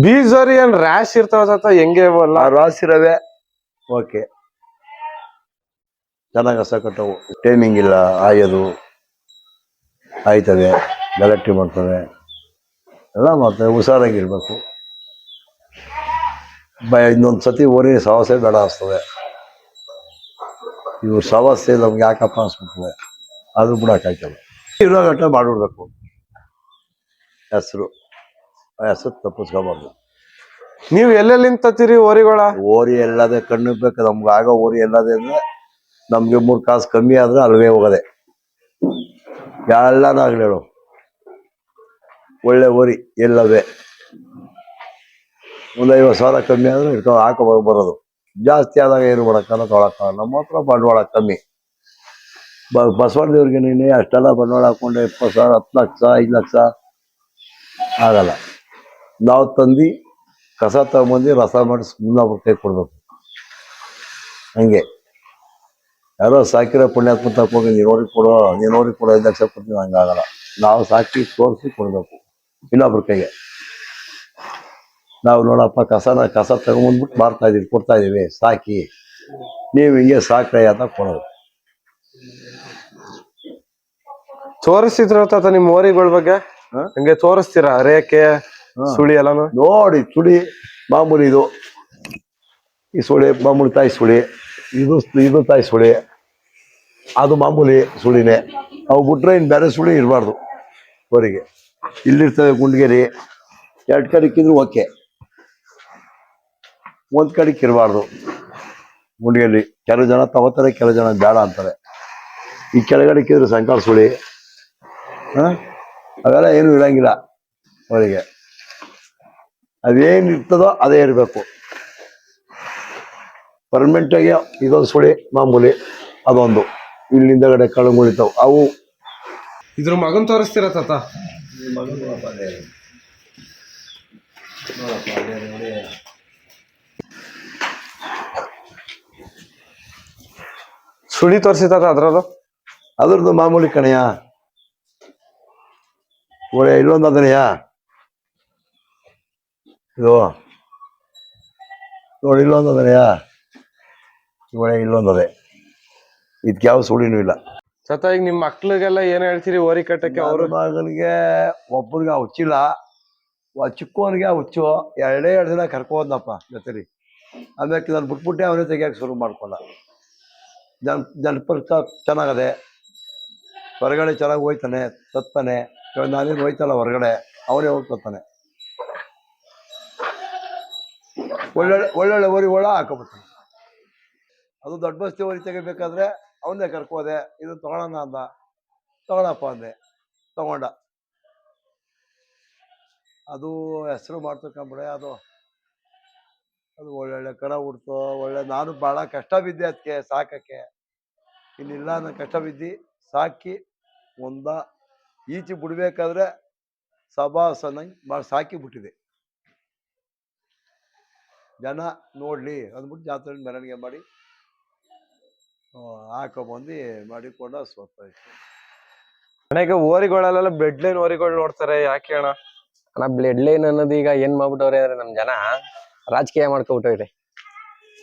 ಬೀಜರಿ ಏನ್ ರ್ಯಾಶ್ ಇರ್ತಾವ ಹೆಂಗೆ? ರಾಸಿರವೆ ಓಕೆ, ಚೆನ್ನಾಗಿ ಹಸ ಕಟ್ಟವು. ಟೈಮಿಂಗ್ ಇಲ್ಲ, ಆಯ್ತವೆ, ಗಲಾಟೆ ಮಾಡ್ತವೆ, ಎಲ್ಲ ಮಾಡ್ತವೆ. ಹುಷಾರಾಗಿರ್ಬೇಕು. ಇನ್ನೊಂದು ಸತಿ ಓರಿ ಸವಾಸೆ ಬೇಡ ಅನಿಸ್ತದೆ. ಇವ್ರು ಸವಾಸೆ ನಮ್ಗೆ ಯಾಕಪ್ಪ ಅನ್ಸ್ಬಿಡ್ತದೆ, ಅದು ಬಿಡೋಕ್ಕಾಯ್ತಲ್ಲ. ಇರೋ ಗಂಟ ಮಾಡಿಬಿಡ್ಬೇಕು. ಹೆಸರು ತಪ್ಪಿಸ್ಕೋಬಾರ್ದು. ನೀವು ಎಲ್ಲೆಲ್ಲಿಂದ ತತ್ತೀರಿ ಓರಿಗಳ? ಓರಿ ಎಲ್ಲದೇ ಕಣ್ಣಿಗೆ ಬೇಕು ನಮ್ಗೆ. ಆಗ ಓರಿ ಎಲ್ಲದೇ ಅಂದ್ರೆ ನಮ್ಗೆ 3 ಕಾಸು ಕಮ್ಮಿ ಆದ್ರೆ ಅಲ್ವೇ ಹೋಗದೆ. ಎಲ್ಲನಾಗ್ಲಿ ಹೇಳು, ಒಳ್ಳೆ ಓರಿ ಎಲ್ಲವೇ ಒಂದು 50,000 ಕಮ್ಮಿ ಆದ್ರೆ ಹಾಕೋ ಬರೋದು. ಜಾಸ್ತಿ ಆದಾಗ ಏನು ಮಾಡಕ್ಕಲ್ಲ, ತೊಳಕ್ಕ. ನಮ್ಮ ಹತ್ರ ಬಂಡವಾಳ ಕಮ್ಮಿ. ಬಸವಣ್ಣ ದೇವ್ರಿಗೆ ನೀನು ಅಷ್ಟೆಲ್ಲ ಬಂಡವಾಳ ಹಾಕೊಂಡೆ 20,000, 10 ಲಕ್ಷ, 5 ಲಕ್ಷ ಆಗಲ್ಲ. ನಾವು ತಂದು ಕಸ ತಗೊಂಬಂದು ರಸ ಮಾಡಿ ಇನ್ನೊಬ್ರು ಕೈ ಕೊಡ್ಬೇಕು. ಹಂಗೆ ಯಾರೋ ಸಾಕಿರೋ ಪುಣ್ಯಾತ್ಮ ತಕ್ಕೋಗಿ ನೀನೋರಿಗೆ ಕೊಡೋ 5 ಲಕ್ಷ ಕೊಡ್ತೀವಿ, ಹಂಗಾಗಲ್ಲ. ನಾವು ಸಾಕಿ ತೋರಿಸಿ ಕೊಡ್ಬೇಕು ಇನ್ನೊಬ್ರ ಕೈಗೆ. ನಾವು ನೋಡಪ್ಪ ಕಸ ತಗೊಂಬಂದ್ಬಿಟ್ಟು ಕೊಡ್ತಾ ಇದೀವಿ, ಸಾಕಿ ನೀವು ಹಿಂಗೆ ಸಾಕ್ರಯ್ಯ ಅಂತ ಕೊಡೋದು. ತೋರಿಸಿದ್ರ ನಿಮ್ ಓರಿಗಳ ಬಗ್ಗೆ ಹಂಗೆ ತೋರಿಸ್ತೀರಾ? ರೇಖೆ, ಸುಳಿ ಎಲ್ಲಾನು ನೋಡಿ. ಸುಳಿ ಮಾಮೂಲಿ, ಇದು ಈ ಸುಳಿ ಮಾಮೂಲಿ ತಾಯಿ ಸುಳಿ, ಇದು ತಾಯಿ ಸುಳಿ, ಅದು ಮಾಮೂಲಿ ಸುಳಿನೇ. ಅವು ಬಿಟ್ರೆ ಇನ್ನು ಬೇರೆ ಸುಳಿ ಇರಬಾರ್ದು ಅವರಿಗೆ. ಇಲ್ಲಿರ್ತವೆ ಗುಂಡ್ಗೇರಿ, 2 ಕಡೆಕ್ಕಿದ್ರು ಓಕೆ, 1 ಕಡೆಕ್ ಇರಬಾರ್ದು ಗುಂಡಿಗೆಲ್ಲಿ. ಕೆಲವು ಜನ ತಗೋತಾರೆ, ಕೆಲವು ಜನ ಬೇಡ ಅಂತಾರೆ. ಈ ಕೆಳಗಡೆಕ್ಕಿದ್ರು ಸಂಕಾಲ ಸುಳಿ, ಅವೆಲ್ಲ ಏನು ಇರಂಗಿಲ್ಲ ಅವರಿಗೆ. ಅದೇನು ಇರ್ತದೋ ಅದೇ ಇರಬೇಕು. ಪರ್ಮನೆಂಟಾಗಿ ಇದೊಂದು ಸುಳಿ ಮಾಮೂಲಿ, ಅದೊಂದು ಇಲ್ಲಿಂದಗಡೆ ಕಳಂಗುಳಿತಾವ್ ಅವು. ಇದ್ರ ಮಗನ್ ತೋರಿಸ್ತೀರ ತಾತ? ಸುಳಿ ತೋರಿಸಿದಾರ ಅದ್ರದ್ದು ಮಾಮೂಲಿ ಕಣಯ್ಯ. ಒಳ್ಳೆ ಇಲ್ಲೊಂದು ಅದನೆಯ ಇದು ನೋಡಿ, ಇಲ್ಲೊಂದು ಅದನೆಯ ಒಳ್ಳೆ ಇಲ್ಲೊಂದು ಅದೇ. ಇದಕ್ಕೆ ಯಾವ ಸುಳಿನೂ ಇಲ್ಲ. ಈಗ ನಿಮ್ ಮಕ್ಳಿಗೆಲ್ಲ ಏನ್ ಹೇಳ್ತೀರಿ ಓರಿ ಕಟ್ಟಕ್ಕೆ? ಅವ್ರ ಮಗನಿಗೆ ಒಬ್ಬರಿಗೆ ಹುಚ್ಚಿಲ್ಲ, ಚಿಕ್ಕವನಿಗೆ ಹುಚ್ಚು. 2 ದಿನ ಕರ್ಕೋದಪ್ಪ ಜೊತೆಲಿ. ಆಮೇಲೆ ನಾನು ಬಿಟ್ಬಿಟ್ಟೆ, ಅವನೇ ತೆಗಿಯಕ್ಕೆ ಶುರು ಮಾಡ್ಕೊಂಡ. ಜನಪದ ಚೆನ್ನಾಗದೆ, ಹೊರಗಡೆ ಚೆನ್ನಾಗಿ ಹೋಯ್ತಾನೆ, ತತ್ತಾನೆ. ಇವಾಗ ನಾನೇನು ಹೋಯ್ತಲ್ಲ ಹೊರಗಡೆ, ಅವನೇ ಹೋಗಿ ತತ್ತಾನೆ. ಒಳ್ಳೊಳ್ಳೆ ಓರಿ ಹಾಕೋಬಿಡ್ತಾನೆ. ಅದು ದೊಡ್ಡ ಬಸ್ತಿ ಓರಿ ತೆಗಿಬೇಕಾದ್ರೆ ಅವನ್ನೇ ಕರ್ಕೋದೆ. ಇದನ್ನ ತಗೊಳ್ಳೋಣ ಅಂದ, ತಗೊಳಪ್ಪ ಅಂದೆ, ತಗೊಂಡ. ಅದು ಹೆಸರು ಮಾಡ್ತಕೊಂಬಿಡೆ. ಅದು ಒಳ್ಳೊಳ್ಳೆ ಕರ ಹುಡ್ತು. ಒಳ್ಳೆ ನಾನು ಭಾಳ ಕಷ್ಟ ಬಿದ್ದೆ ಅದಕ್ಕೆ ಸಾಕಕ್ಕೆ. ಇನ್ನಿಲ್ಲ ನಾನು ಕಷ್ಟ ಬಿದ್ದು ಸಾಕಿ ಒಂದ ಈಚೆ ಬಿಡ್ಬೇಕಾದ್ರೆ ಸಭಾಸನಂಗೆ ಭಾಳ ಸಾಕಿ ಬಿಟ್ಟಿದೆ. ಜನ ನೋಡಲಿ ಅಂದ್ಬಿಟ್ಟು ಜಾತ್ರೆ ಮೆರವಣಿಗೆ ಮಾಡಿ ಹಾಕೊಂಬಂದು ಮಾಡಿಕೊಂಡ ಸ್ವತ್ತಾಯ್ತು. ನನಗೆ ಓರಿಗಳಲ್ಲೆಲ್ಲ ಬ್ಲಡ್ ಲೈನ್ ಓರಿಗಳು ನೋಡ್ತಾರೆ, ಯಾಕೆ ಅಣ್ಣ? ಅಣ್ಣ ಬ್ಲಡ್ ಲೈನ್ ಅನ್ನೋದು ಈಗ ಏನ್ ಮಾಡ್ಬಿಟ್ಟವ್ರೆ ಅಂದ್ರೆ ನಮ್ ಜನ ರಾಜಕೀಯ ಮಾಡ್ಕೊಬಿಟ್ಟವ್ರೆ.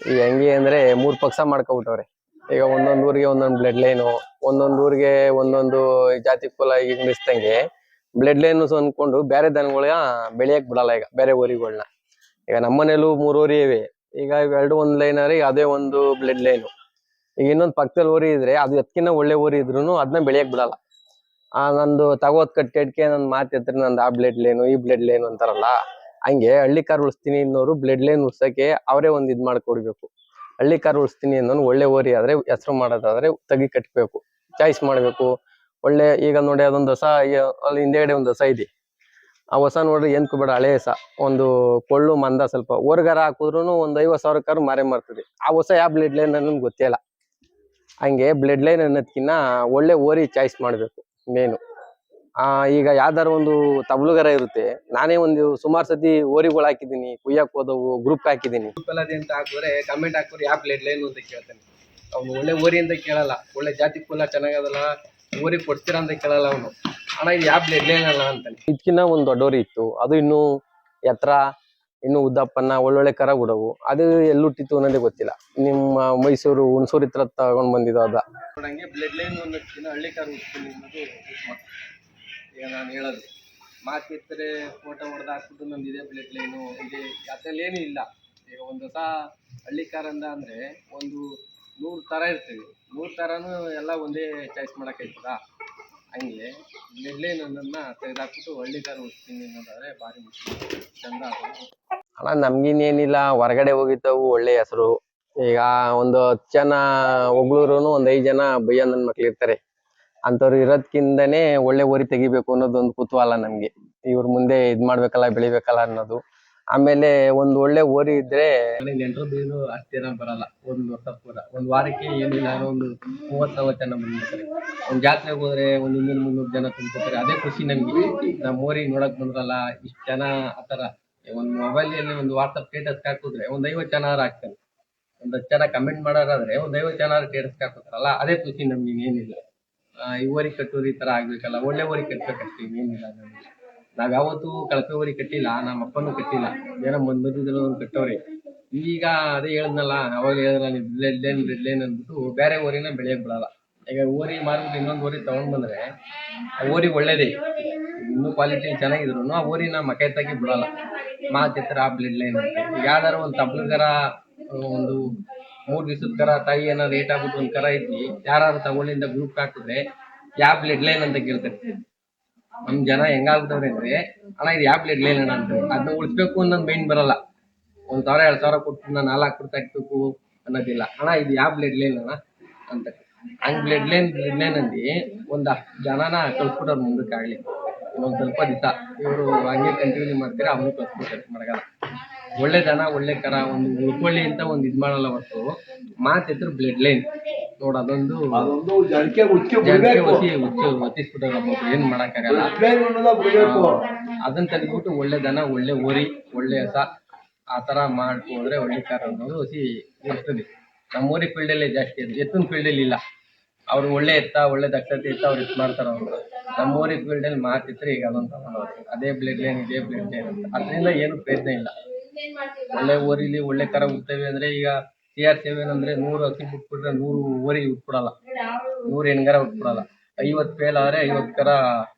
ಈಗ ಹೆಂಗೆ ಅಂದ್ರೆ 3 ಪಕ್ಷ ಮಾಡ್ಕೊಬಿಟ್ಟವ್ರೆ. ಈಗ ಒಂದೊಂದ್ ಊರಿಗೆ ಒಂದೊಂದು ಬ್ಲಡ್ ಲೈನು, ಒಂದೊಂದ್ ಊರಿಗೆ ಒಂದೊಂದು ಜಾತಿ ಕುಲ ಇಂಗ್ಲಿಸ್ತಂಗೆ ಬ್ಲಡ್ ಲೈನ್ ಅನ್ಕೊಂಡು ಬೇರೆ ದನಗಳ ಬೆಳೆಯಕ್ ಬಿಡಲ್ಲ. ಈಗ ಬೇರೆ ಊರಿಗಳನ್ನ ಈಗ ನಮ್ಮನೇಲೂ 3 ಊರಿ ಇವೆ. ಈಗ ಇವೆರಡು ಒಂದ್ ಲೈನ್ ಅವ್ರಿ, ಅದೇ ಒಂದು ಬ್ಲಡ್ ಲೈನು. ಈಗ ಇನ್ನೊಂದ್ ಪಕ್ಕದಲ್ಲಿ ಊರಿ ಇದ್ರೆ ಅದು ಎತ್ಕಿನ ಒಳ್ಳೆ ಊರಿ ಇದ್ರು ಅದನ್ನ ಬೆಳೆಯಕ್ ಬಿಡಲ್ಲ. ನಂದು ತಗೋದ್ ಕಟ್ಟೆಡ್ಕೆ ನನ್ ಮಾತಿದ್ರೆ ನಂದು ಆ ಬ್ಲಡ್ ಲೈನು ಈ ಬ್ಲಡ್ ಲೈನು ಅಂತಾರಲ್ಲ, ಹಂಗೆ ಹಳ್ಳಿ ಕಾರ್ ಉಳಿಸ್ತೀನಿ ಅನ್ನೋರು ಬ್ಲಡ್ ಲೈನ್ ಉಳ್ಸಕ್ಕೆ ಅವರೇ ಒಂದ್ ಇದ್ ಮಾಡ್ಕೊಡ್ಬೇಕು. ಹಳ್ಳಿ ಕಾರ್ ಉಳಿಸ್ತೀನಿ ಅನ್ನೋನು ಒಳ್ಳೆ ಓರಿ ಆದ್ರೆ ಹೆಸರು ಮಾಡೋದಾದ್ರೆ ತಗಿ ಕಟ್ಬೇಕು, ಚಾಯ್ಸ್ ಮಾಡ್ಬೇಕು. ಒಳ್ಳೆ ಈಗ ನೋಡಿ ಅದೊಂದು ಹೊಸ ಅಲ್ಲಿ ಹಿಂದೆಗಡೆ ಒಂದು ಹೊಸ ಇದೆ. ಆ ಹೊಸ ನೋಡ್ರಿ ಏನ್ಕು ಬೇಡ, ಹಳೆ ಹೊಸ ಒಂದು ಕೊಳ್ಳು ಮಂದ ಸ್ವಲ್ಪ ಓರ್ಗಾರ ಹಾಕಿದ್ರು ಒಂದ್ 50,000 ಕಾರು ಮಾರೇ ಮಾರ್ತದೆ. ಆ ಹೊಸ ಯಾವ ಬ್ಲಡ್ ಲೈನ್ ಅನ್ನೋದು ಗೊತ್ತೇ ಇಲ್ಲ. ಹಂಗೆ ಬ್ಲಡ್ ಲೈನ್ ಅನ್ನೋದ್ಕಿನ್ನ ಒಳ್ಳೆ ಓರಿ ಚಾಯ್ಸ್ ಮಾಡ್ಬೇಕು ಮೇನು. ಈಗ ಯಾವ್ದಾರ ಒಂದು ತಬ್ಲುಗರ ಇರುತ್ತೆ. ನಾನೇ ಒಂದು ಸುಮಾರು ಸತಿ ಓರಿಗಳು ಹಾಕಿದೀನಿ, ಕುಯ್ಯಕ್ ಹೋದವು ಗ್ರೂಪ್ ಹಾಕಿದೀನಿ. ಗ್ರೂಪ್ ಎಲ್ಲ ಅಂತ ಹಾಕಿದ್ರೆ ಕಮೆಂಟ್ ಹಾಕೋರು ಯಾವ ಬ್ಲಡ್ ಲೈನ್ ಅಂತ ಕೇಳ್ತಾನೆ. ಅವ್ನು ಒಳ್ಳೆ ಓರಿ ಅಂತ ಕೇಳಲ್ಲ, ಒಳ್ಳೆ ಜಾತಿ ಕುಲ ಚೆನ್ನಾಗದಲ್ಲ ಓರಿ ಕೊಡ್ತೀರಾ ಅಂತ ಕೇಳಲ್ಲ ಅವನು. ಅಣ್ಣ ಇದು ಯಾವ ಬ್ಲಡ್ ಲೈನ್ ಅಲ್ಲ ಅಂತಾನೆ. ಇದಕ್ಕಿನ್ನ ಒಂದು ದೊಡ್ಡೋರಿ ಇತ್ತು, ಅದು ಇನ್ನೂ ಎತ್ತರ, ಇನ್ನು ಉದ್ದಪ್ಪನ್ನ ಒಳ್ಳೊಳ್ಳೆ ಕರ ಬಿಡವು. ಅದು ಎಲ್ಲುಟ್ಟಿತ್ತು ಅನ್ನೋದೇ ಗೊತ್ತಿಲ್ಲ. ನಿಮ್ಮ ಮೈಸೂರು ಹುಣಸೂರು ಹತ್ರ ತಗೊಂಡ್ ಬಂದಿದ್ದು ಅದ ನೋಡಂಗೆ ಬ್ಲಡ್ ಲೈನ್ ಅನ್ನೋದಕ್ಕಿಂತ ಹಳ್ಳಿ ಕಾರ್ ಹುಡ್ತೀನಿ ಅನ್ನೋದು ಈಗ ನಾನು ಹೇಳೋದು. ಮಾತಿರ್ತಾರೆ ಫೋಟೋ ಹೊಡೆದು ಹಾಕ್ಬಿಟ್ಟು ನಮ್ದು ಇದೇ ಬ್ಲಡ್ ಲೈನು ಇದೆ, ಅದ್ರಲ್ಲಿ ಏನೂ ಇಲ್ಲ. ಈಗ ಒಂದು ಹೊಸ ಹಳ್ಳಿ ಕಾರ್ ಅಂದ್ರೆ ಒಂದು 100 ಥರ ಇರ್ತೀವಿ, 100 ಥರನೂ ಎಲ್ಲ ಒಂದೇ ಚಾಯ್ಸ್ ಮಾಡೋಕ್ಕಾಯ್ತದ? ಹಂಗೆ ಬ್ಲಡ್ ಲೈನ್ ಅನ್ನೋದನ್ನ ತೆಗೆದಾಕ್ಬಿಟ್ಟು ಹಳ್ಳಿ ಕಾರ್ ಹುಡ್ತೀನಿ ಅನ್ನೋದಾದ್ರೆ ಭಾರಿ ಚಂದ. ಅಣ್ಣ ನಮ್ಗಿನ್ನೇನಿಲ್ಲ, ಹೊರಗಡೆ ಹೋಗಿದ್ದವು ಒಳ್ಳೆ ಹೆಸರು. ಈಗ ಒಂದು 10 ಜನ ಹೊಗಳೂರುನು ಒಂದ್ 5 ಜನ ಬೈಯ ನನ್ ಮಕ್ಳು ಇರ್ತಾರೆ. ಅಂತವ್ರು ಇರೋದ್ಕಿಂದನೇ ಒಳ್ಳೆ ಓರಿ ತೆಗಿಬೇಕು ಅನ್ನೋದೊಂದು ಕುತೂಹಲ ನಮ್ಗೆ. ಇವ್ರ ಮುಂದೆ ಇದ್ ಮಾಡ್ಬೇಕಲ್ಲ, ಬೆಳಿಬೇಕಲ್ಲ ಅನ್ನೋದು. ಆಮೇಲೆ ಒಂದ್ ಒಳ್ಳೆ ಓರಿ ಇದ್ರೆ ನೆಂಟ್ರು ಬೀರು ಅಷ್ಟೇನ ಬರಲ್ಲ. ಒಂದ್ ವರ್ಷ ಪೂರ ಒಂದ್ ವಾರಕ್ಕೆ ಏನಿಲ್ಲ ಒಂದು 30-40 ಜನ ಬಂದ್ಬಿಡ್ತಾರೆ. ಒಂದ್ ಜಾತ್ರೆಗೆ ಹೋದ್ರೆ ಒಂದ್ 200-300 ಜನ ತುಂಬ್ತಾರೆ. ಅದೇ ಖುಷಿ ನಮ್ಗೆ. ನಮ್ ಓರಿ ನೋಡಕ್ ಬಂದ್ರಲ್ಲ ಇಷ್ಟ ಜನ ಆತರ. ಒಂದ್ ಮೊಬೈಲ್ ಅಲ್ಲಿ ಒಂದು ವಾಟ್ಸಪ್ ಸ್ಟೇಟಸ್ ಹಾಕಿದ್ರೆ ಒಂದ್ 50 ಜನ ಹಾಕ್ತಾರೆ. ಒಂದ್ 10 ಜನ ಕಮೆಂಟ್ ಮಾಡೋರಾದ್ರೆ ಒಂದ್ 50 ಜನ ಸ್ಟೇಟಸ್ ಹಾಕೋತಾರಲ್ಲ, ಅದೇ ಖುಷಿ ನಮ್ಗೆ. ಇನ್ನೇನಿಲ್ಲ. ಈ ಓರಿ ಕಟ್ಟೋರು ಈ ತರ ಆಗ್ಬೇಕಲ್ಲ, ಒಳ್ಳೆ ಓರಿ ಕಟ್ಬೇಕಷ್ಟೇ, ಇನ್ನೇನಿಲ್ಲ. ನಾವ್ ಯಾವತ್ತೂ ಕಳಪೆ ಓರಿ ಕಟ್ಟಿಲ್ಲ, ನಮ್ಮ ಅಪ್ಪನೂ ಕಟ್ಟಿಲ್ಲ. ಏನೋ ಮಧ್ಯದಲ್ಲಿ ಒಂದು ಕಟ್ಟೋರಿ. ಈಗ ಅದೇ ಹೇಳಿದ್ನಲ್ಲ, ಅವಾಗ ಹೇಳಿದ್ರಲ್ಲ ಬ್ಲಡ್ ಲೈನ್ ಅಂದ್ಬಿಟ್ಟು ಬೇರೆ ಓರಿನ ಬೆಳೆಯಕ್ ಬಿಡಲ್ಲ. ಈಗ ಓರಿ ಮಾರ್ಬಿಟ್ಟು ಇನ್ನೊಂದು ಓರಿ ತಗೊಂಡ್ ಬಂದ್ರೆ ಆ ಓರಿ ಒಳ್ಳೇದೇ, ಇನ್ನೂ ಕ್ವಾಲಿಟಿ ಚೆನ್ನಾಗಿದ್ರು ಆ ಓರಿನ ಮಕ ಎತ್ತಾಗಿ ಬಿಡಲ್ಲ. ಮಾತಿತ್ರ ಆ ಬ್ಲಡ್ ಲೈನ್ ಅಂತ. ಈಗ ಯಾವ್ದಾರ ಒಂದು ತಬ್ಲಗರ ಒಂದು 3 ದಿವಸದ ಕರ ತಾಯಿ ಏನೋ ರೇಟ್ ಆಗ್ಬಿಟ್ಟು ಒಂದ್ ಕರ ಐತಿ, ಯಾರು ತಗೊಂಡಿಂದ ಗ್ರೂಪ್ ಹಾಕಿದ್ರೆ ಯಾವ ಬ್ಲಡ್ ಲೈನ್ ಅಂತ ಕೇಳ್ತಾರೆ. ನಮ್ ಜನ ಹೆಂಗಾಗ್ಬಿಟ್ಟವ್ರೆ ಅಂದ್ರೆ, ಅಣ್ಣ ಇದು ಯಾವ ಬ್ಲಡ್ ಲೈನ್ ಅಣ್ಣ ಅಂತಾರೆ. ಅದನ್ನ ಉಳಿಸ್ಬೇಕು ಅನ್ನೋದು ಮೈಂಡ್ ಬರಲ್ಲ. 1,000-2,000 ಕೊಟ್ಟು ನಾನು 4 ಕೊಡ್ತಾ ಇಕ್ಬೇಕು ಅನ್ನೋದಿಲ್ಲ. ಅಣ್ಣ ಇದು ಯಾವ ಬ್ಲಡ್ ಲೈನ್ ಅಣ್ಣ ಅಂತ. ಹಂಗ್ ಬ್ಲಡ್ ಲೈನ್ ಅಲ್ಲಿ ಒಂದಷ್ಟು ಜನನ ಕಳ್ಸ್ಬಿಟ್ಟವ್ರು ಮುಂದಕ್ಕಾಗ್ಲಿ. ಇನ್ನೊಂದ್ ಸ್ವಲ್ಪ ದಿವಸ ಇವರು ಹಂಗೆ ಕಂಟಿನ್ಯೂ ಮಾಡ್ತಾರೆ, ಅವನು ಕಳ್ಸ್ಬಿಡ್ತಾರೆ ಮಡಗಲ್ಲ. ಒಳ್ಳೆ ದನ ಒಳ್ಳೆ ಕರ ಒಂದು ಉಳ್ಕೊಳ್ಳಿ ಅಂತ ಒಂದ್ ಇದ್ ಮಾಡಲ್ಲ ಹೊರತು ಮಾತಿದ್ರು ಬ್ಲಡ್ ಲೈನ್ ನೋಡ ಅದೊಂದು ಒತ್ತಿಸ್ಬಿಟ್ಟವ್ರ ಏನ್ ಮಾಡಕ್ಕಾಗಲ್ಲ. ಅದನ್ನ ತೆಗೆದ್ಬಿಟ್ಟು ಒಳ್ಳೆ ದನ ಒಳ್ಳೆ ಓರಿ ಒಳ್ಳೆ ಹಸ ಆ ತರ ಮಾಡ್ಕೊಂಡ್ರೆ ಒಳ್ಳೆ ಕಾರ ಅನ್ನೋದು ಹೊಸಿ ಇರ್ತದೆ. ನಮ್ಮ ಓರಿ ಫೀಲ್ಡ್ ಅಲ್ಲೇ ಜಾಸ್ತಿ ಅದು, ಎತ್ತಿನ ಫೀಲ್ಡ್ ಅಲ್ಲಿ ಇಲ್ಲ. ಅವ್ರು ಒಳ್ಳೆ ಎತ್ತ ಒಳ್ಳೆ ದಕ್ಷತೆ ಇತ್ತ ಅವ್ರು ಇದ್ ಮಾಡ್ತಾರ. ಅವ್ರು ನಮ್ಮ ಓರಿ ಫೀಲ್ಡ್ ಅಲ್ಲಿ ಮಾತಿದ್ರೆ ಈಗ ಅದೊಂದು ತಗೊಂಡವ್ರು ಅದೇ ಬ್ಲಡ್ ಲೈನ್ ಇದೇ ಬ್ಲಡ್ ಲೈನ್ ಅಂತ. ಅದರಿಂದ ಏನು ಪ್ರಯತ್ನ ಇಲ್ಲ. ಒಳ್ಳೆ ಓರಿಲಿ ಒಳ್ಳೆ ಕರ ಹುಡ್ತೇವೆ ಅಂದ್ರೆ ಈಗ CR7 ಅಂದ್ರೆ 100 ಹಸಿ ಬಿಟ್ಬಿಟ್ರೆ 100 ಓರಿ ಉಟ್ಬಿಡಲ್ಲ, 100 ಹೆಣ್ಗರ ಉಟ್ಬಿಡಲ್ಲ. 50 ಫೇಲ್ ಆದ್ರೆ 50 ಕರ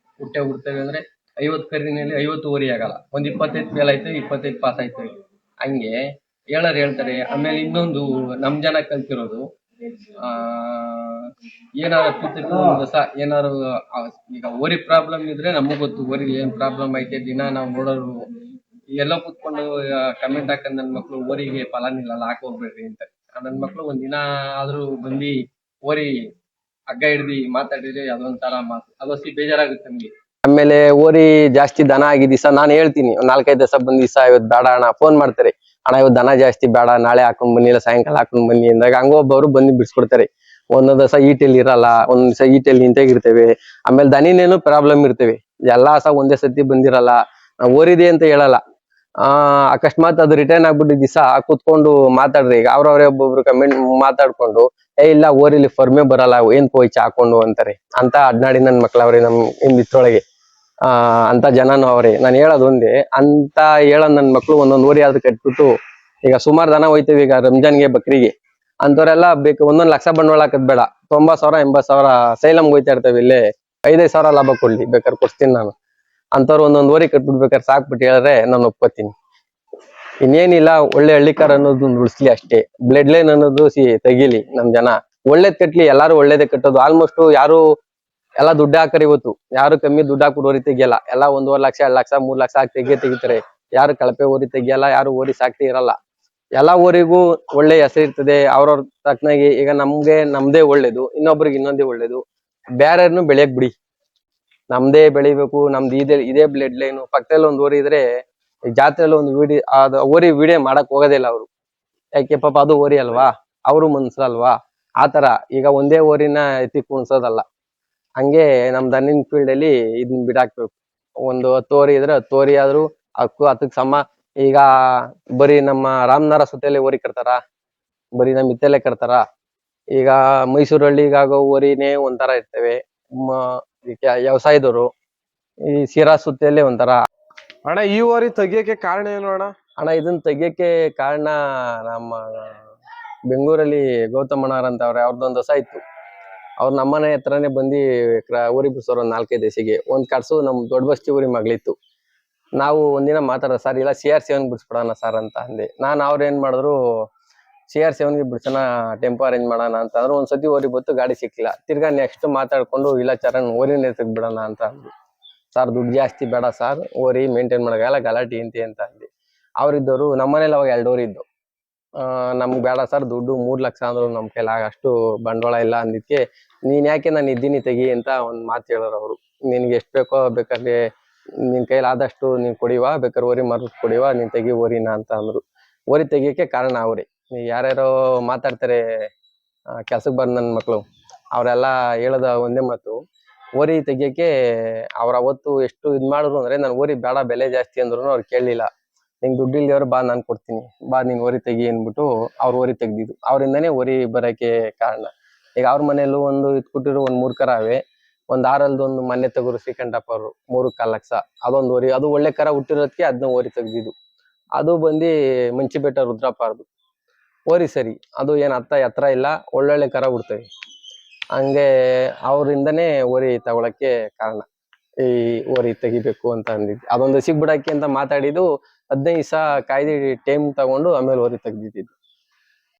ಹುಡ್ತೇವೆ ಅಂದ್ರೆ 50 ಕರಿನಲ್ಲಿ 50 ಓರಿ ಆಗಲ್ಲ. ಒಂದ್ 25 ಫೇಲ್ ಆಯ್ತು, 25 ಪಾಸ್ ಆಯ್ತು. ಹಂಗೆ ಹೇಳೋರು ಹೇಳ್ತಾರೆ. ಆಮೇಲೆ ಇನ್ನೊಂದು ನಮ್ ಜನ ಕಲ್ತಿರೋದು, ಏನಾದ್ರು ಕೂತಿಟ್ಟು ಒಂದ್ ದಿವಸ ಏನಾರು ಈಗ ಓರಿ ಪ್ರಾಬ್ಲಮ್ ಇದ್ರೆ ನಮಗ್ ಗೊತ್ತು ಓರಿ ಏನ್ ಪ್ರಾಬ್ಲಮ್ ಐತೆ. ದಿನ ನಾವು ನೋಡೋರು ಎಲ್ಲೋ ಕೂತ್ಕೊಂಡು ಕಮೆಂಟ್ ಹಾಕಂಡ್ ನನ್ ಮಕ್ಳು ಓರಿಗೆ ಫಲ ನಿಲ್ಲಲ್ಲ ಹಾಕೋಗ್ಬೇಡ್ರಿ ಅಂತ. ನನ್ ಮಕ್ಳು ಒಂದ್ ದಿನ ಆದ್ರೂ ಬಂದು ಓರಿ ಹಗ್ಗ ಹಿಡ್ದಿ ಮಾತಾಡಿದ್ರೆ ಅದೊಂಥರ ಮಾತು, ಅದೊಸಿ ಬೇಜಾರಾಗುತ್ತೆ ನಮ್ಗೆ. ಆಮೇಲೆ ಓರಿ ಜಾಸ್ತಿ ದನ ಆಗಿದ್ ದಿವಸ ನಾನು ಹೇಳ್ತೀನಿ, 4-5 ದಿವಸ ಬಂದ್ ದಿವಸ ಇವತ್ತು ಬೇಡ ಅಣ್ಣ ಫೋನ್ ಮಾಡ್ತಾರೆ. ಅಣ್ಣ ಇವತ್ತು ದನ ಜಾಸ್ತಿ ಬೇಡ, ನಾಳೆ ಹಾಕೊಂಡ್ ಬನ್ನಿ, ಇಲ್ಲ ಸಾಯಂಕಾಲ ಹಾಕೊಂಡ್ ಬನ್ನಿ ಅಂದಾಗ ಹಂಗೊಬ್ಬರು ಬಂದು ಬಿಡ್ಸ್ಕೊಡ್ತಾರೆ. ಒಂದೊಂದ್ ದಿವಸ ಈಟೆಲ್ ಇರಲ್ಲ, ಒಂದ್ ದಿವಸ ಈಟೆಲ್ ನಿಂತಾಗಿರ್ತೇವೆ. ಆಮೇಲೆ ದನಿನೇನು ಪ್ರಾಬ್ಲಮ್ ಇರ್ತೇವೆ, ಎಲ್ಲಾ ಹಸ ಒಂದೇ ಸತಿ ಬಂದಿರಲ್ಲ. ನಾವು ಓರಿದೆ ಅಂತ ಹೇಳಲ್ಲ. ಅಕಸ್ಮಾತ್ ಅದು ರಿಟರ್ನ್ ಆಗ್ಬಿಟ್ಟು ದಿವಸ ಕುತ್ಕೊಂಡು ಮಾತಾಡ್ರಿ, ಈಗ ಅವ್ರವ್ರೆ ಒಬ್ಬೊಬ್ರು ಕಮೆಂಟ್ ಮಾತಾಡ್ಕೊಂಡು ಇಲ್ಲ ಓರಿಲಿ ಫರ್ಮೆ ಬರಲ್ಲ, ಏನ್ ಪೋಯ್ಚ ಹಾಕೊಂಡು ಅಂತಾರೆ. ಅಂತ ಅಡ್ನಾಡಿ ನನ್ ಮಕ್ಳವ್ರೆ ನಮ್ ಇದ್ರೊಳಗೆ. ಅಂತ ಜನನು ಅವ್ರೆ. ನಾನು ಹೇಳೋದು ಒಂದೇ, ಅಂತ ಹೇಳೋ ನನ್ ಮಕ್ಳು ಒಂದೊಂದ್ ಓರಿ ಆದ್ರೂ ಕಟ್ಬಿಟ್ಟು, ಈಗ ಸುಮಾರು ದನ ಹೋಯ್ತೇವೆ ಈಗ ರಂಜಾನ್ಗೆ ಬಕ್ರಿಗೆ, ಅಂತವ್ರೆಲ್ಲ ಬೇಕು 1 ಲಕ್ಷ ಬಂಡವಾಳ ಹಾಕದ್ ಬೇಡ, 90,000 80,000 ಸೈಲಮ್ಗೆ ಹೋಯ್ತಾ ಇರ್ತೇವೆ. ಇಲ್ಲೇ 5,000 ಲಾಭ ಕೊಡ್ಲಿ ಬೇಕಾದ್ರೆ ಕೊಡ್ತೀನಿ ನಾನು. ಅಂತವ್ರು ಒಂದೊಂದ್ ಓರಿ ಕಟ್ಬಿಡ್ಬೇಕಾದ್ರೆ ಸಾಕ್ಬಿಟ್ಟು ಹೇಳಿದ್ರೆ ನಾನು ಒಪ್ಕೋತೀನಿ. ಇನ್ನೇನಿಲ್ಲ, ಒಳ್ಳೆ ಹಳ್ಳಿಕಾರ ಅನ್ನೋದು ಉಳಿಸ್ಲಿ ಅಷ್ಟೇ. ಬ್ಲಡ್ ಲೈನ್ ಅನ್ನೋದು ತೆಗಿಲಿ ನಮ್ ಜನ. ಒಳ್ಳೇದ್ ಕಟ್ಲಿ, ಎಲ್ಲಾರು ಒಳ್ಳೇದೇ ಕಟ್ಟೋದು. ಆಲ್ಮೋಸ್ಟ್ ಯಾರು ಎಲ್ಲ ದುಡ್ಡು ಹಾಕರಿ ಇವತ್ತು, ಯಾರು ಕಮ್ಮಿ ದುಡ್ಡು ಹಾಕ್ಬಿಟ್ಟು ಓರಿ ತೆಗಿಯಲ್ಲ. ಎಲ್ಲ 1.5 ಲಕ್ಷ 2 ಲಕ್ಷ 3 ಲಕ್ಷ ಹಾಕಿ ತೆಗಿತಾರೆ. ಯಾರು ಕಳಪೆ ಓರಿ ತೆಗಿಯಲ್ಲ, ಯಾರು ಓರಿ ಸಾಕ್ತಿ ಇರಲ್ಲ. ಎಲ್ಲಾ ಊರಿಗೂ ಒಳ್ಳೆ ಹೆಸರು ಇರ್ತದೆ ಅವ್ರವ್ರ ತಕ್ಕನಾಗಿ. ಈಗ ನಮ್ಗೆ ನಮ್ದೇ ಒಳ್ಳೇದು, ಇನ್ನೊಬ್ರಿಗೆ ಇನ್ನೊಂದೇ ಒಳ್ಳೇದು. ಬೇರೆಯವ್ರನ್ನು ಬೆಳೆಯಕ್ ಬಿಡಿ, ನಮ್ದೇ ಬೆಳಿಬೇಕು. ನಮ್ದು ಇದೇ ಬ್ಲಡ್ ಲೈನ್. ಪಕ್ಕದಲ್ಲಿ ಒಂದ್ ಓರಿ ಇದ್ರೆ ಜಾತ್ರೆಯಲ್ಲಿ ಒಂದು ಓರಿ ವಿಡಿಯೋ ಮಾಡಕ್ ಹೋಗೋದೇ ಇಲ್ಲ ಅವ್ರು. ಯಾಕೆ ಪಾಪ ಅದು ಓರಿ ಅಲ್ವಾ, ಅವರು ಮನ್ಸಲ್ವಾ. ಆತರ ಈಗ ಒಂದೇ ಓರಿನ ಎತ್ತಿ ಕುಣ್ಸೋದಲ್ಲ. ಹಂಗೆ ನಮ್ ದನಿನ್ ಫೀಲ್ಡ್ ಅಲ್ಲಿ ಇದನ್ನ ಬಿಡಾಕ್ಬೇಕು. ಒಂದು 10 ಓರಿ ಇದ್ರೆ 10 ಓರಿ ಆದ್ರೂ ಹತ್ತಕ್ ಸಮ. ಈಗ ಬರೀ ನಮ್ಮ ರಾಮನಗರ ಸುತ್ತಲೇ ಓರಿ ಕಟ್ತಾರ, ಬರೀ ನಮ್ಮ ಇತ್ತಲ್ಲೇ ಕಟ್ತಾರ. ಈಗ ಮೈಸೂರಳ್ಳಿಗಾಗೋ ಓರಿನೇ ಒಂಥರ ಇರ್ತವೆ. ವ್ಯವಸಾಯದವರು ಈ ಸಿರಾ ಸುತ್ತಲೇ ಒಂಥರ. ಅಣ್ಣ ಈ ಓರಿ ತೆಗಿಯಕ್ಕೆ ಕಾರಣ ಏನು ಅಣ್ಣ? ಅಣ್ಣ ಇದನ್ನ ತೆಗಿಯಕ್ಕೆ ಕಾರಣ, ನಮ್ಮ ಬೆಂಗಳೂರಲ್ಲಿ ಗೌತಮಣ್ಣವ್ರ ಅಂತ ಅವ್ರೆ, ಅವ್ರದ್ದೊಂದು ಹೊಸ ಇತ್ತು. ಅವ್ರು ನಮ್ಮನೆ ಹತ್ರನೇ ಬಂದು ಊರಿ ಬಿಡ್ಸೋರು. 4-5 ದಿವಸಿಗೆ ಒಂದ್ ಕಡ್ಸು ನಮ್ ದೊಡ್ಡ ಬಸ್ತಿ ಊರಿ ಮಗಳಿತ್ತು. ನಾವು ಒಂದಿನ ಮಾತಾಡೋ, ಸರ್ ಇಲ್ಲ CR7 ಬಿಡ್ಸ್ಬಿಡೋಣ ಸರ್ ಅಂತ ಅಂದೆ ನಾನು. ಅವ್ರ ಏನ್ ಮಾಡಿದ್ರು, CR7ಗೆ ಬಿಡ್ಸೋಣ, ಟೆಂಪೋ ಅರೇಂಜ್ ಮಾಡೋಣ ಅಂತ ಅಂದ್ರು. ಒಂದ್ಸತಿ ಓರಿ ಬತ್ತು, ಗಾಡಿ ಸಿಕ್ಕಿಲ್ಲ. ತಿರ್ಗಾ ನೆಕ್ಸ್ಟ್ ಮಾತಾಡ್ಕೊಂಡು ಇಲ್ಲ ಚರಣ್ ಓರಿನೇ ಬಿಡೋಣ ಅಂತ ಅಂದ್ರು. ಸರ್ ದುಡ್ಡು ಜಾಸ್ತಿ ಬೇಡ ಸರ್, ಓರಿ ಮೇಂಟೈನ್ ಮಾಡೋಕ್ಕಾಗಲ್ಲ, ಗಲಾಟೆ ಅಂತ ಅಂದೆ. ಅವ್ರಿದ್ದವರು ನಮ್ಮನೇಲಿ ಅವಾಗ 2 ಓರಿ ಇದ್ದು. ನಮ್ಗೆ ಬೇಡ ಸರ್ ದುಡ್ಡು 3 ಲಕ್ಷ ಅಂದ್ರು ನಮ್ ಕೈಲಿ ಅಷ್ಟು ಬಂಡವಾಳ ಇಲ್ಲ ಅಂದಿದ್ಕೆ, ನೀನ್ ಯಾಕೆ ನಾನು ಇದ್ದೀನಿ ತೆಗಿ ಅಂತ ಒಂದ್ ಮಾತು ಹೇಳೋರು ಅವರು. ನಿನ್ಗೆ ಎಷ್ಟು ಬೇಕೋ ಬೇಕಾದ್ರೆ ನಿನ್ ಕೈಲಿ ಆದಷ್ಟು ನೀನ್ ಕೊಡಿವಾ, ಬೇಕಾದ್ರೆ ಓರಿ ಮಾರ್ಬಿಟ್ಟು ಕೊಡಿವಾ, ನೀನ್ ತೆಗಿ ಓರಿನ ಅಂತ ಅಂದ್ರು. ಓರಿ ತೆಗಿಯಕ್ಕೆ ಕಾರಣ ಅವ್ರಿ. ಯಾರ್ಯಾರೋ ಮಾತಾಡ್ತಾರೆ ಕೆಲ್ಸಕ್ಕೆ ಬಂದ್ ನನ್ ಮಕ್ಳು, ಅವರೆಲ್ಲ ಹೇಳೋದ ಒಂದೇ ಮಾತು, ಓರಿ ತೆಗಿಯಕ್ಕೆ ಅವ್ರ ಅವತ್ತು ಎಷ್ಟು ಇದ್ ಮಾಡಿದ್ರು ಅಂದ್ರೆ, ನಾನು ಓರಿ ಬೇಡ ಬೆಲೆ ಜಾಸ್ತಿ ಅಂದ್ರು ಅವ್ರು ಕೇಳಲಿಲ್ಲ. ನಿಂಗೆ ದುಡ್ಡು ಇಲ್ದೇವ್ರು ಬಾ ನಾನು ಕೊಡ್ತೀನಿ, ಬಾ ನೀನ್ ಓರಿ ತೆಗಿ ಅಂದ್ಬಿಟ್ಟು ಅವ್ರು ಓರಿ ತೆಗ್ದಿದ್ದು. ಅವ್ರಿಂದಾನೇ ಓರಿ ಬರಕ್ಕೆ ಕಾರಣ. ಈಗ ಅವ್ರ ಮನೇಲೂ ಒಂದು ಇಟ್ಕೊಟ್ಟಿರೋ 3 ಕರ ಅವೆ. ಒಂದ್ 6 ಒಂದು ಮನೆ ತಗೋರು ಶ್ರೀಕಂಠಪ್ಪ ಅವರು 3-4 ಲಕ್ಷ. ಅದೊಂದು ಓರಿ, ಅದು ಒಳ್ಳೆ ಕರ ಹುಟ್ಟಿರೋದಕ್ಕೆ ಅದನ್ನ ಓರಿ ತೆಗ್ದಿದ್ದು. ಅದು ಬಂದು ಮಂಚಿಬೆಟ್ಟ ರುದ್ರಪ್ಪಾರ್ದು ಓರಿ. ಸರಿ, ಅದು ಏನ್ ಎತ್ತರ ಇಲ್ಲ, ಒಳ್ಳೊಳ್ಳೆ ಕರ ಹುಡ್ತವೆ. ಹಂಗೆ ಅವ್ರಿಂದನೇ ಓರಿ ತಗೊಳಕ್ಕೆ ಕಾರಣ, ಈ ಓರಿ ತೆಗಿಬೇಕು ಅಂತ ಅಂದಿದ್ದು. ಅದೊಂದು ಸಿಗ್ಬಿಡಕ್ಕೆ ಅಂತ ಮಾತಾಡಿದ್ದು. 15 ದಿವಸ ಕಾಯ್ದು ಟೈಮ್ ತಗೊಂಡು ಆಮೇಲೆ ಓರಿ ತೆಗ್ದಿದ್ದು.